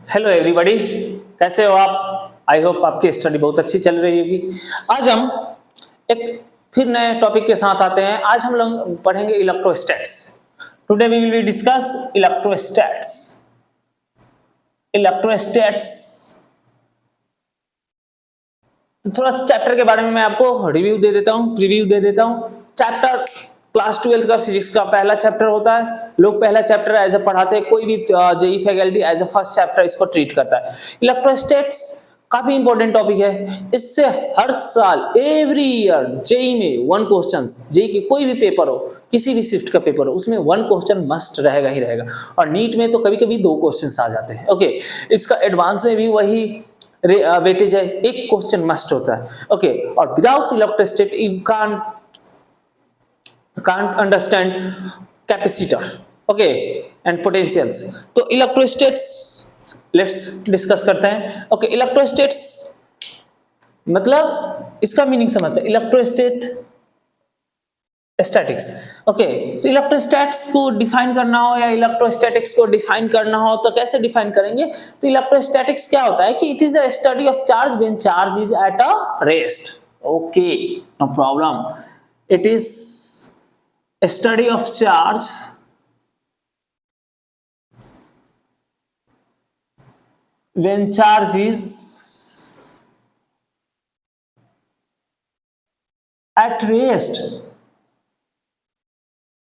Hello everybody, कैसे हो आप? आई होप आपकी स्टडी बहुत अच्छी चल रही होगी। आज हम एक फिर नए टॉपिक के साथ आते हैं। आज हम लोग पढ़ेंगे electrostatics. Today we will be discuss electrostatics. Electrostatics थोड़ा चैप्टर के बारे में मैं आपको रिव्यू दे देता हूँ, प्रीव्यू दे देता हूँ। चैप्टर क्लास 12 का फिजिक्स का पहला चैप्टर होता है। लोग पहला चैप्टर एज अ पढ़ाते हैं, कोई भी JEE faculty as a first chapter इसको ट्रीट करता है। इलेक्ट्रोस्टैट्स काफी इंपॉर्टेंट टॉपिक है। इससे हर साल एवरी ईयर जेई में वन क्वेश्चन, जेई की कोई भी पेपर हो, किसी भी शिफ्ट का पेपर हो, उसमें वन क्वेश्चन मस्ट रहेगा ही रहेगा। और नीट में तो कभी कभी 2 क्वेश्चन आ जाते हैं। ओके, इसका एडवांस में भी वही वेटेज है, एक क्वेश्चन मस्ट होता है। ओके, और without electrostatics you can't understand capacitor, okay, and potentials। तो इलेक्ट्रोस्टैट्स लेट्स डिस्कस करते हैं। ओके, इलेक्ट्रोस्टैट्स मतलब इसका मीनिंग समझते हैं। इलेक्ट्रोस्टैट स्टैटिक्स। ओके, तो इलेक्ट्रोस्टैट्स को डिफाइन करना हो या इलेक्ट्रोस्टैटिक्स को डिफाइन करना हो तो कैसे डिफाइन करेंगे? तो इलेक्ट्रोस्टैटिक्स क्या होता है कि it is the study of charge when charge is at a rest. Okay, no problem. It is a study of charge when charge is at rest।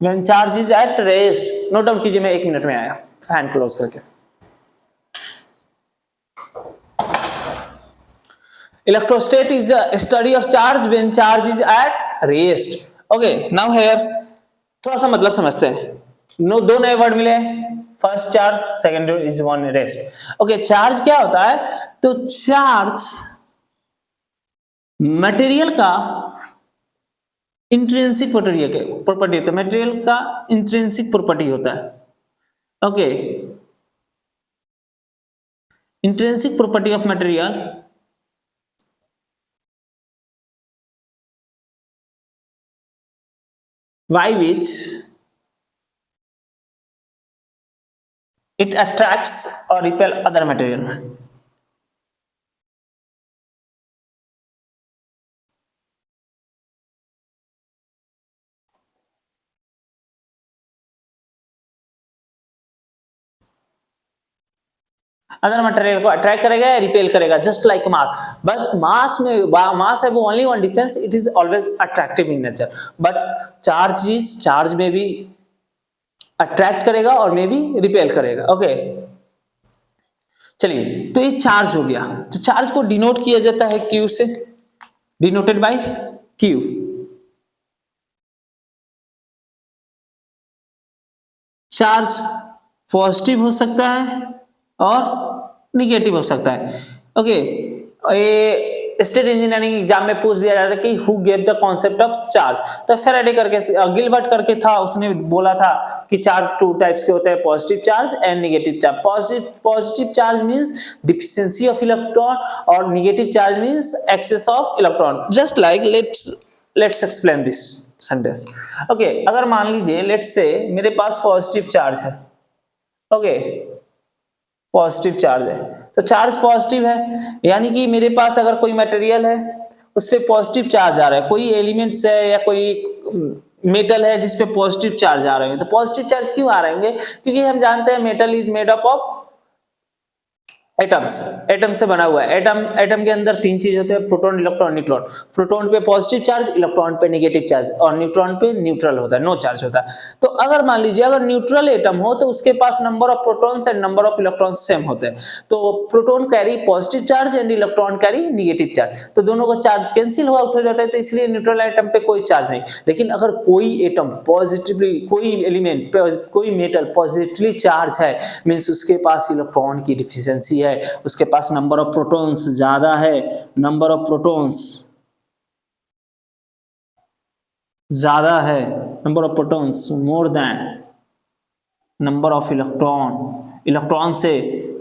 when charge is at rest, note down कीजिए, मैं 1 minute में आया, fan close करके। Electrostatics is the study of charge when charge is at rest. Okay, now here थोड़ा सा मतलब समझते हैं। दो नए वर्ड मिले, first charge, second is one rest. Okay, charge क्या होता है? तो चार्ज मटेरियल का इंट्रिंसिक प्रॉपर्टी होता है, मटेरियल का इंट्रिंसिक प्रॉपर्टी होता है। Okay, intrinsic property of material by which it attracts or repel other material। Other material को अट्रैक्ट करेगा या रिपेल करेगा, just like mass. But mass में मास है वो only one difference, it is always attractive in nature. But charge में भी attract करेगा और में भी रिपेल करेगा। ओके, चलिए, तो ये चार्ज हो गया। तो चार्ज को डिनोट किया जाता है क्यू से, denoted by Q. Charge positive हो सकता है और निगेटिव हो सकता है। ओके, ये स्टेट इंजीनियरिंग एग्जाम में पूछ दिया जाता है कि who gave the concept of charge. तो फेराडे करके, गिलबर्ट करके था, उसने बोला था कि चार्ज 2 टाइप्स के होते हैं, positive charge and negative charge. Positive charge means deficiency of electron और negative charge means excess of electron. Just like let's explain this sentence. Okay, अगर मान लीजिए लेट्स से मेरे पास पॉजिटिव चार्ज है। ओके, पॉजिटिव चार्ज है, तो charge positive है, यानी कि मेरे पास अगर कोई मटेरियल है उस पे पॉजिटिव चार्ज आ रहा है, कोई एलिमेंट्स है या कोई मेटल है जिस पे पॉजिटिव चार्ज आ रहे हैं। तो पॉजिटिव चार्ज क्यों आ रहे होंगे? क्योंकि हम जानते हैं metal is made up of atom से बना हुआ है। एटम के अंदर 3 चीज होते हैं, प्रोटॉन, इलेक्ट्रॉन, न्यूट्रॉन। प्रोटॉन पे पॉजिटिव चार्ज, इलेक्ट्रॉन पे नेगेटिव चार्ज और न्यूट्रॉन पे न्यूट्रल होता है, नो चार्ज होता है। तो अगर मान लीजिए अगर न्यूट्रल एटम हो तो उसके पास number of protons and number of electrons same होते हैं। तो proton carry positive charge and electron carry negative charge, तो दोनों का चार्ज कैंसिल आउट हो जाता है, तो इसलिए न्यूट्रल एटम पे कोई चार्ज नहीं। लेकिन अगर कोई एटम पॉजिटिवली, कोई एलिमेंट, कोई मेटल पॉजिटिवली चार्ज है, मींस उसके पास इलेक्ट्रॉन की डिफिशिएंसी है, उसके पास नंबर ऑफ प्रोटॉन्स ज्यादा है, नंबर ऑफ प्रोटॉन्स ज्यादा है, number of protons more than number of electron से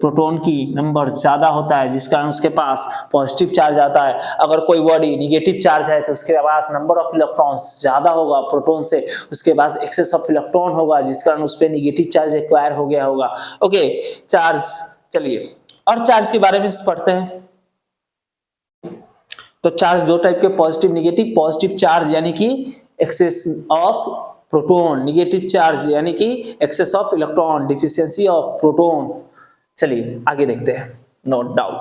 प्रोटॉन की नंबर ज्यादा होता है, जिस कारण उसके पास पॉजिटिव चार्ज आता है। अगर कोई बॉडी नेगेटिव चार्ज है तो उसके पास नंबर ऑफ इलेक्ट्रॉन्स ज्यादा होगा प्रोटॉन से, उसके पास एक्सेस ऑफ इलेक्ट्रॉन होगा जिस कारण उस पर नेगेटिव चार्ज एक्वायर हो गया होगा। ओके, चार्ज, चलिए और चार्ज के बारे में पढ़ते हैं। तो चार्ज दो टाइप के, पॉजिटिव निगेटिव। पॉजिटिव चार्ज यानी कि excess of proton, negative charge यानी कि excess of electron, deficiency of proton. चलिए आगे देखते हैं, नोट डाउन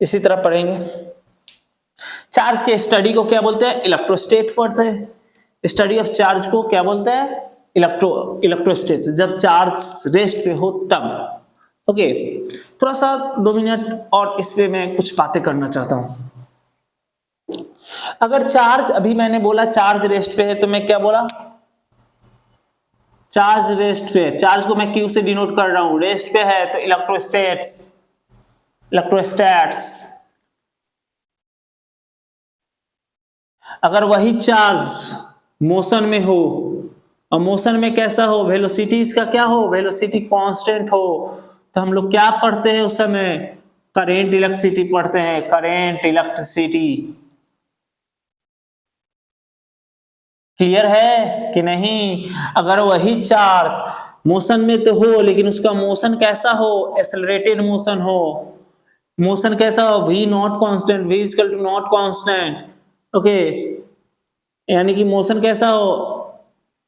इसी तरह पढ़ेंगे। चार्ज के स्टडी को क्या बोलते हैं? इलेक्ट्रोस्टेट पढ़ते हैं। स्टडी ऑफ चार्ज को क्या बोलते हैं? इलेक्ट्रोस्टेट, जब चार्ज रेस्ट पे हो तब। ओके, थोड़ा सा 2 मिनट और इस पे मैं कुछ बातें करना चाहता हूं। अगर चार्ज, अभी मैंने बोला चार्ज रेस्ट पे है, तो मैं क्या बोला? चार्ज रेस्ट पे, चार्ज को मैं क्यू से डिनोट कर रहा हूं, रेस्ट पे है तो इलेक्ट्रोस्टेट्स, इलेक्ट्रोस्टैट्स। अगर वही चार्ज मोशन में हो, और मोशन में कैसा हो? वेलोसिटी इसका क्या हो? वेलोसिटी कांस्टेंट हो, तो हम लोग क्या पढ़ते हैं उस समय? करेंट इलेक्ट्रिसिटी पढ़ते हैं, करेंट इलेक्ट्रिसिटी। क्लियर है कि नहीं? अगर वही चार्ज मोशन में तो हो, लेकिन उसका मोशन कैसा हो? एक्सेलरेटेड मोशन हो। मोशन कैसा हो? v not constant, v equal to not constant. Okay, यानी कि मोशन कैसा हो?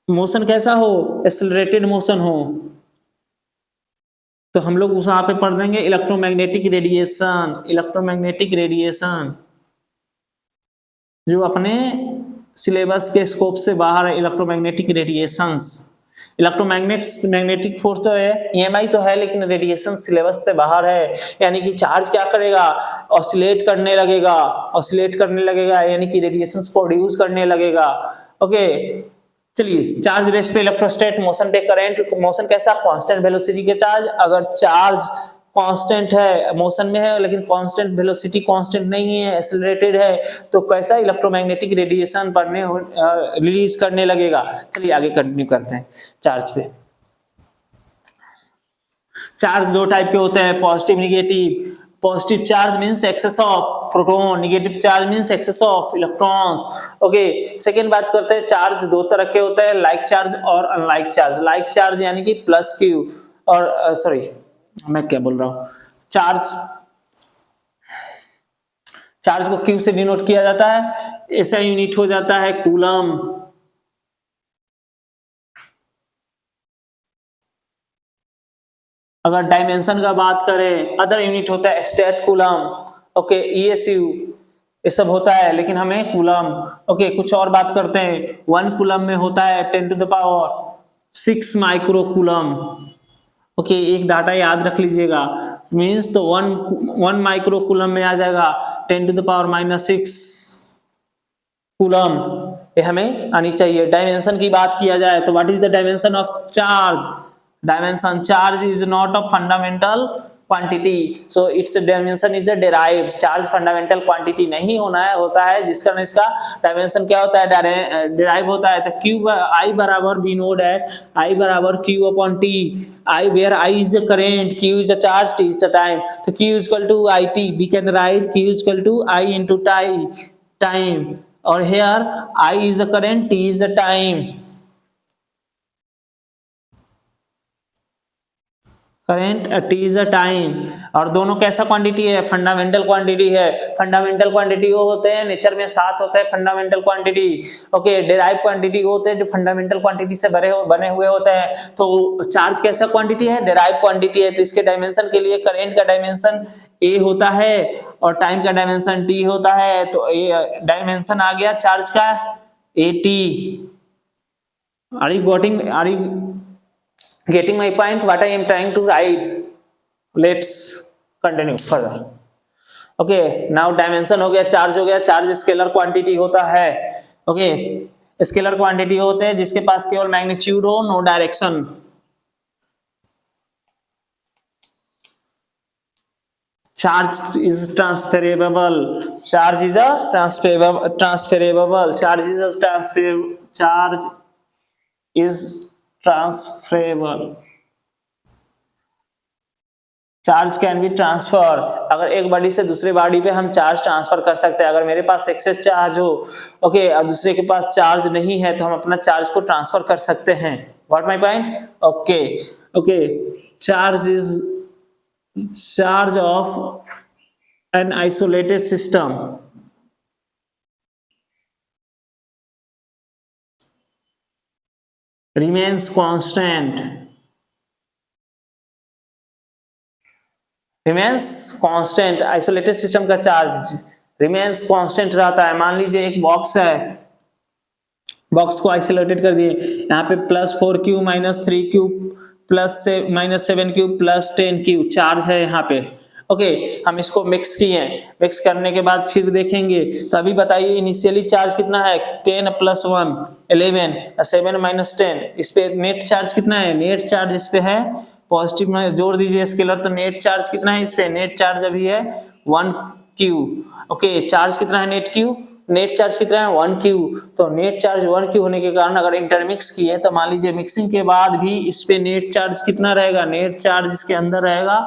मोशन कैसा हो? एक्सेलरेटेड मोशन हो। तो हम लोग उस वहां पे पढ़ देंगे इलेक्ट्रोमैग्नेटिक रेडिएशन। इलेक्ट्रोमैग्नेटिक रेडिएशन जो अपने सिलेबस के स्कोप से बाहर है, इलेक्ट्रोमैग्नेटिक रेडिएशंस। मैग्नेटिक फोर्स तो है, ईएमआई तो है, लेकिन रेडिएशन सिलेबस से बाहर है। यानी कि चार्ज क्या करेगा? ऑसिलेट करने लगेगा, ऑसिलेट करने लगेगा यानी कि रेडिएशंस प्रोड्यूस करने लगेगा। ओके, चलिए, चार्ज रेस्ट पे इलेक्ट्रोस्टैट, मोशन पे करंट। मोशन कैसा? कांस्टेंट वेलोसिटी के चार्ज। अगर चार्ज कांस्टेंट है, मोशन में है, लेकिन कांस्टेंट वेलोसिटी कांस्टेंट नहीं है, एक्सेलरेटेड है, तो कैसा? इलेक्ट्रोमैग्नेटिक रेडिएशन पढ़ने रिलीज करने लगेगा। चलिए आगे कंटिन्यू करते हैं चार्ज पे। चार्ज दो टाइप के होते हैं, positive negative. Positive charge means excess of proton, negative charge means excess of electrons. Okay, second बात करते हैं, चार्ज दो तरह के होते हैं, लाइक चार्ज और अनलाइक चार्ज। लाइक चार्ज यानी कि प्लस क्यू, और सॉरी मैं क्या बोल रहा हूं, चार्ज को क्यू से डिनोट किया जाता है। ऐसा यूनिट हो जाता है कूलम। अगर डायमेंशन का बात करें, अदर यूनिट होता है स्टेट कूलम। ओके, ईएसयू ये सब होता है, लेकिन हमें कूलम। ओके, कुछ और बात करते हैं। 1 कूलम में होता है 10 to the power 6 micro coulomb. Okay, एक डाटा याद रख लीजिएगा, मींस तो 1 माइक्रो कूलम में आ जाएगा 10 to the power -6 कूलम। ये हमें आनी चाहिए। डायमेंशन की बात किया जाए तो what is the dimension of charge? Dimension, charge is not a fundamental quantity, so it's dimension is a derived. Charge fundamental quantity नहीं होता है, जिसका इसका डायमेंशन क्या होता है? डेराइव होता है। तो क्यू आई बराबर वी नो दैट आई बराबर Q upon T. I where I is a current, Q is a charge, T is the time. तो Q is equal to I T, we can write Q is equal to I into time, और here I is a current, T is a time। Current, T is a time, और दोनों कैसा quantity है? Fundamental quantity है। Fundamental quantity वो होते हैं, nature में 7 होते हैं fundamental quantity. Okay, derive quantity वो होते हैं जो फंडामेंटल क्वांटिटी से बने हुए होते हैं। तो चार्ज कैसा क्वांटिटी है? डेराइव क्वांटिटी है। तो इसके डायमेंशन के लिए करंट का डायमेंशन ए होता है और टाइम का डायमेंशन टी होता है। तो ये डायमेंशन आ गया चार्ज का A T. Are you getting my point? What I am trying to write? Let's continue further. Okay, now dimension हो गया, चार्ज हो गया। चार्ज स्केलर क्वांटिटी होता है। ओके, स्केलर क्वांटिटी होते हैं जिसके पास केवल मैग्नीट्यूड हो, no direction. Charge is transferable, charge is a transferable, charge is transferable, charge can be transfer. अगर एक बॉडी से दूसरे बॉडी पे हम चार्ज ट्रांसफर कर सकते हैं। अगर मेरे पास एक्सेस चार्ज हो, ओके, और दूसरे के पास चार्ज नहीं है, तो हम अपना चार्ज को ट्रांसफर कर सकते हैं। What my point? Okay, charge is charge of an isolated system remains constant, isolated system का चार्ज रिमेन्स कांस्टेंट रहता है। मान लीजिए एक बॉक्स है, बॉक्स को आइसोलेटेड कर दिए, यहाँ पे +4Q -3Q -7Q +10Q charge है यहाँ पे। ओके, हम इसको मिक्स किए, मिक्स करने के बाद फिर देखेंगे तो अभी बताइए इनिशियली चार्ज कितना है, 10 + 1 11, 7 - 10, इस पे नेट चार्ज कितना है, नेट चार्ज इस पे है पॉजिटिव में जोड़ दीजिए स्केलर, तो नेट चार्ज कितना है इस पे, नेट चार्ज अभी है 1Q। ओके, चार्ज कितना है नेट Q, नेट चार्ज कितना है 1Q, तो नेट चार्ज 1Q होने के कारण अगर इंटरमिक्स किए तो मान लीजिए मिक्सिंग के बाद भी इस पे नेट चार्ज कितना रहेगा, नेट चार्ज इसके अंदर रहेगा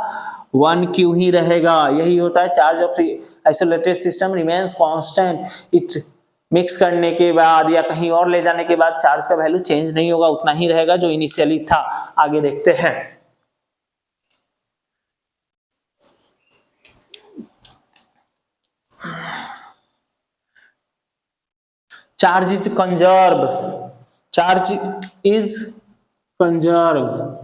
1Q ही रहेगा। यही होता है charge of isolated system remains constant. It mix करने के बाद या कहीं और ले जाने के बाद चार्ज का वैल्यू चेंज नहीं होगा, उतना ही रहेगा जो इनिशियली था। आगे देखते हैं। Charge is conserve, charge is conserve,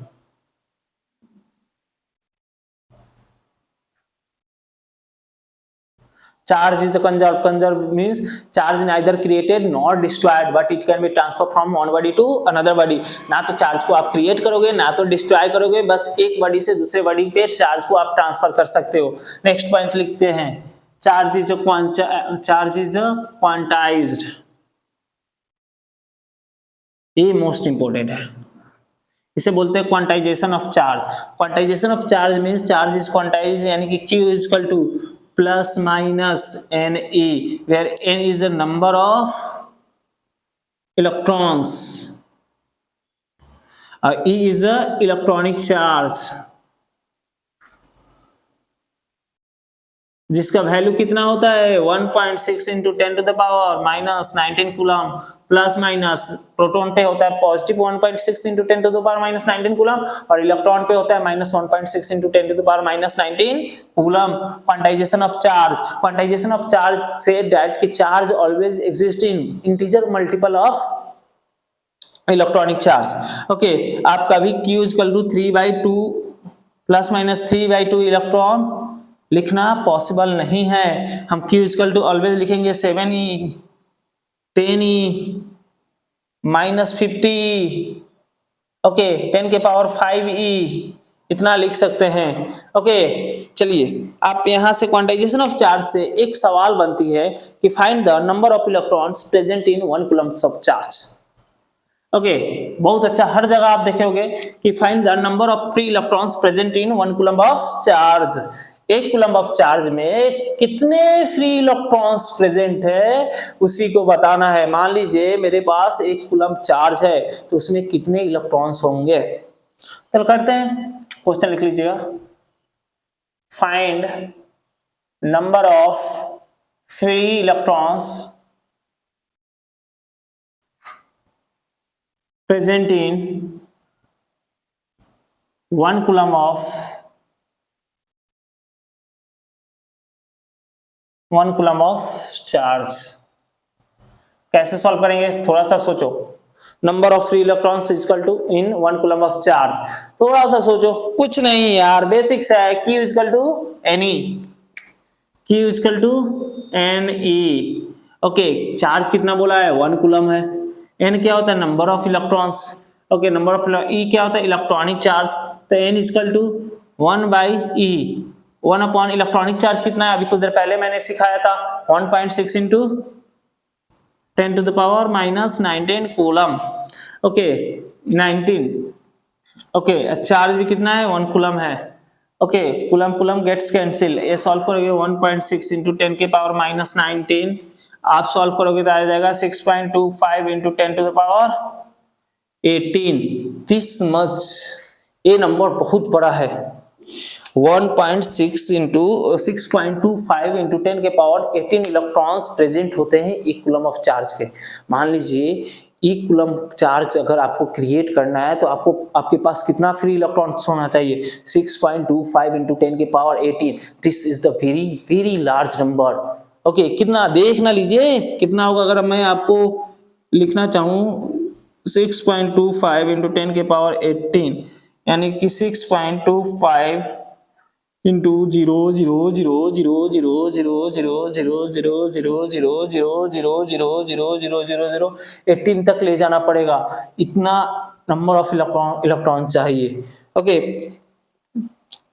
charge is conserved. Conserved means charge neither created nor destroyed but it can be transferred from one body to another body। ना तो चार्ज को आप क्रिएट करोगे ना तो डिस्ट्रॉय करोगे, बस एक बॉडी से दूसरे बॉडी पे चार्ज को आप ट्रांसफर कर सकते हो। नेक्स्ट पॉइंट लिखते हैं, चार्ज इज क्वांटाइज्ड। ये मोस्ट इंपोर्टेंट है, इसे बोलते हैं quantization of charge. Quantization of charge means charge is quantized, यानी कि Q is equal to plus minus NE, where N is the number of electrons, E is the electronic charge, जिसका value कितना होता है 1.6 × 10⁻⁻19 कूलम, प्लस माइनस प्रोटॉन पे होता है positive 1.6 × 10⁻⁻19 coulomb और इलेक्ट्रॉन पे होता है -1.6 × 10⁻⁻19 coulomb. Quantization of charge, quantization of charge say that कि charge always exist in integer multiple of electronic charge. Okay, आप कभी Q = 3/2 ± 3/2 इलेक्ट्रॉन लिखना पॉसिबल नहीं है। हम Q = ऑलवेज लिखेंगे 7e 10e -50, ओके 10⁵e, इतना लिख सकते हैं। ओके, चलिए आप यहां से क्वांटाइजेशन ऑफ चार्ज से एक सवाल बनती है कि find the number of electrons present in 1 coulomb of charge. Okay, बहुत अच्छा, हर जगह आप देखोगे कि find the number of free electrons present in 1 coulomb of charge. एक कूलम ऑफ चार्ज में कितने फ्री इलेक्ट्रॉन्स प्रेजेंट है उसी को बताना है। मान लीजिए मेरे पास एक कूलम चार्ज है तो उसमें कितने इलेक्ट्रॉन्स होंगे। चलो करते हैं, क्वेश्चन लिख लीजिएगा, find number of free electrons present in 1 coulomb of 1 coulomb of charge. कैसे सॉल्व करेंगे, थोड़ा सा सोचो। Number of free electrons is equal to in 1 coulomb of charge, थोड़ा सा सोचो। कुछ नहीं यार, बेसिक्स है। Q = Ne, Q = Ne। Okay, charge कितना बोला है 1 कूलम है। N क्या होता है, number of electrons. Okay, number of E क्या होता है, इलेक्ट्रॉनिक चार्ज। तो N = 1/E, 1 upon electronic charge कितना है, अभी कुछ देर पहले मैंने सिखाया था 1.6 × 10⁻⁻19 कूलम। ओके 19, ओके चार्ज भी कितना है 1 कूलम है। Okay, coulomb coulomb gets cancel, ये सॉल्व करोगे 1.6 × 10⁻⁻19, आप सॉल्व करोगे तो आ जाएगा 6.25 × 10⁻18। दिस मच, ये नंबर बहुत बड़ा है। 1.6 × 6.25 × 10⁻18 इलेक्ट्रॉन्स प्रेजेंट होते हैं एक कूलम ऑफ चार्ज के। मान लीजिए 1 कूलम्ब चार्ज अगर आपको क्रिएट करना है तो आपको आपके पास कितना फ्री इलेक्ट्रॉन्स होना चाहिए? 6.25 into 10 की power 18। This is the very very large number. Okay, कितना देख ना लीजिए कितना होगा। अगर मैं आपको लिखना चाहूँ 6.25 into 10 की पावर 18 यानी कि 6.25 इंटू 18 तक ले जाना पड़ेगा। इतना नंबर ऑफ इलेक्ट्रॉन चाहिए। ओके,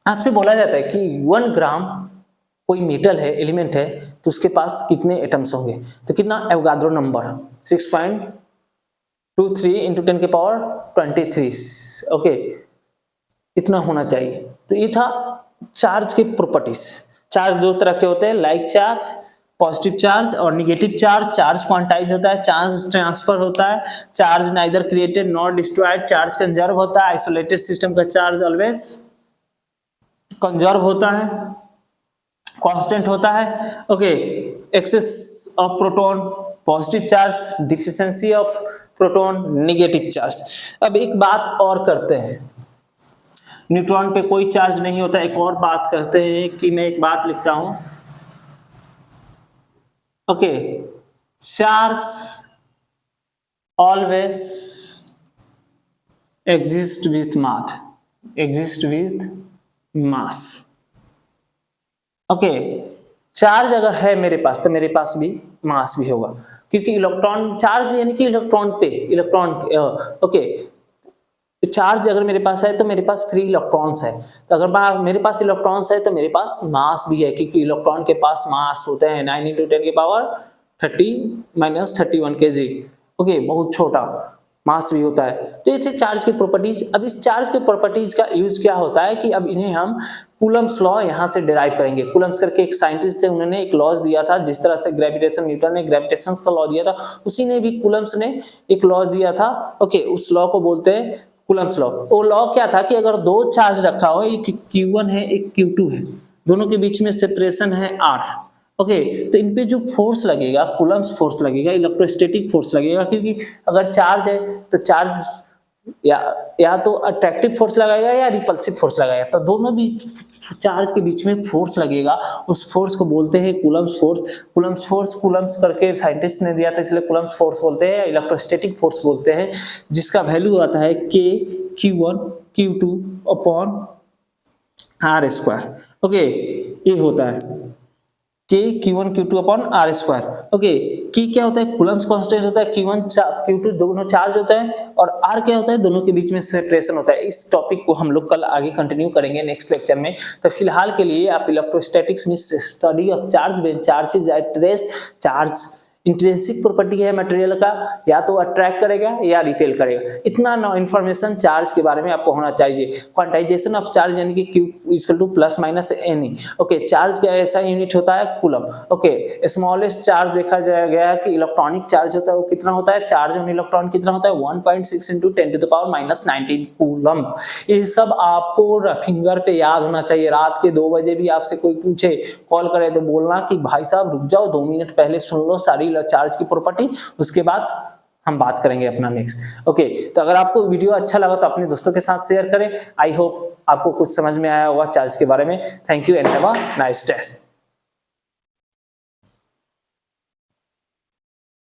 आपसे बोला जाता है कि 1 ग्राम कोई मेटल है, एलिमेंट है, तो उसके पास कितने एटम्स होंगे? तो कितना एवोगाड्रो नंबर 6.23 इंटू 10 की पावर 23। ओके, इतना होना चाहिए। तो ये था चार्ज के प्रॉपर्टीज। चार्ज दो तरह के होते हैं, लाइक चार्ज, पॉजिटिव चार्ज और निगेटिव चार्ज। चार्ज क्वांटाइज होता है, चार्ज ट्रांसफर होता है, charge neither created not destroyed, charge conserve होता है। आइसोलेटेड सिस्टम का चार्ज ऑलवेज कंजर्व होता है, कांस्टेंट होता है। Okay, excess of proton positive charge, deficiency of proton negative charge. अब एक बात और करते हैं, न्यूट्रॉन पे कोई चार्ज नहीं होता। एक और बात करते हैं कि मैं एक बात लिखता हूं, okay, charge always exist with mass. Okay, charge अगर है मेरे पास तो मेरे पास भी मास भी होगा, क्योंकि इलेक्ट्रॉन चार्ज यानी कि इलेक्ट्रॉन पे इलेक्ट्रॉन। ओके, चार्ज अगर मेरे पास है तो मेरे पास फ्री इलेक्ट्रॉन्स है, तो अगर मेरे पास इलेक्ट्रॉन्स है तो मेरे पास मास भी है, क्योंकि इलेक्ट्रॉन के पास मास होते हैं 9 × 10 की पावर 30 - 31 kg। ओके, बहुत छोटा मास भी होता है। तो ये थे चार्ज की प्रॉपर्टीज। अब इस चार्ज के प्रॉपर्टीज का यूज क्या होता है कि अब इन्हें हम कूलम्ब्स लॉ यहाँ से डिराइव करेंगे। कूलम्ब्स करके एक साइंटिस्ट थे, उन्होंने एक लॉज दिया था, जिस तरह से ग्रेविटेशन, न्यूटन ने ग्रेविटेशन का लॉ दिया था, उसी ने भी कूलम्ब्स ने एक लॉ दिया था। ओके, उस लॉ को बोलते हैं कूलम्ब्स लॉ। वो लॉ क्या था कि अगर दो चार्ज रखा हो, एक Q1 है एक Q2 है, दोनों के बीच में सेपरेशन है R। ओके, तो इन पे जो फोर्स लगेगा, कूलम्ब्स फोर्स लगेगा, इलेक्ट्रोस्टैटिक फोर्स लगेगा, क्योंकि अगर चार्ज है तो चार्ज या तो अट्रैक्टिव फोर्स लगाएगा या रिपल्सिव फोर्स लगाएगा, तो दोनों बीच चार्ज के बीच में फोर्स लगेगा। उस फोर्स को बोलते हैं कूलम्ब्स फोर्स। कूलम्ब्स करके साइंटिस्ट ने दिया था, इसलिए कूलम्ब्स फोर्स बोलते हैं, इलेक्ट्रोस्टैटिक फोर्स बोलते हैं, जिसका वैल्यू आता है K Q1 Q2 upon R²। Okay, ये होता है K Q1 Q2 upon R²। Okay, K क्या होता है? कूलम्ब्स कांस्टेंट होता है, Q1 Q2 दोनों चार्ज होता है, और R क्या होता है? दोनों के बीच में सेपरेशन होता है। इस टॉपिक को हम लोग कल आगे कंटिन्यू करेंगे नेक्स्ट लेक्चर में। तो फिलहाल के लिए आप इलेक्ट्रोस्टैटिक्स में study of charge when charges at rest. Charge intrinsic property है मटेरियल का, या तो अट्रैक्ट करेगा या रिपेल करेगा। इतना इन्फॉर्मेशन चार्ज के बारे में आपको होना चाहिए। क्वांटाइजेशन ऑफ चार्ज यानी कि Q = +- Ne। ओके, चार्ज का ऐसा यूनिट होता है कूलम्ब। ओके, स्मॉलेस्ट चार्ज देखा गया कि इलेक्ट्रॉनिक चार्ज होता है, वो कितना होता है? चार्ज ऑन इलेक्ट्रॉन कितना होता है? 1.6 × 10⁻⁻19 कूलम्ब। ये सब आपको फिंगर पे याद होना चाहिए। रात के 2 बजे भी आपसे कोई पूछे, कॉल करे, तो बोलना कि भाई साहब रुक जाओ, 2 मिनट पहले सुन लो सारी चार्ज की प्रॉपर्टी, उसके बाद हम बात करेंगे अपना नेक्स्ट। ओके, तो अगर आपको वीडियो अच्छा लगा तो अपने दोस्तों के साथ शेयर करें। आई होप आपको कुछ समझ में आया होगा चार्ज के बारे में। Thank you and have a nice day.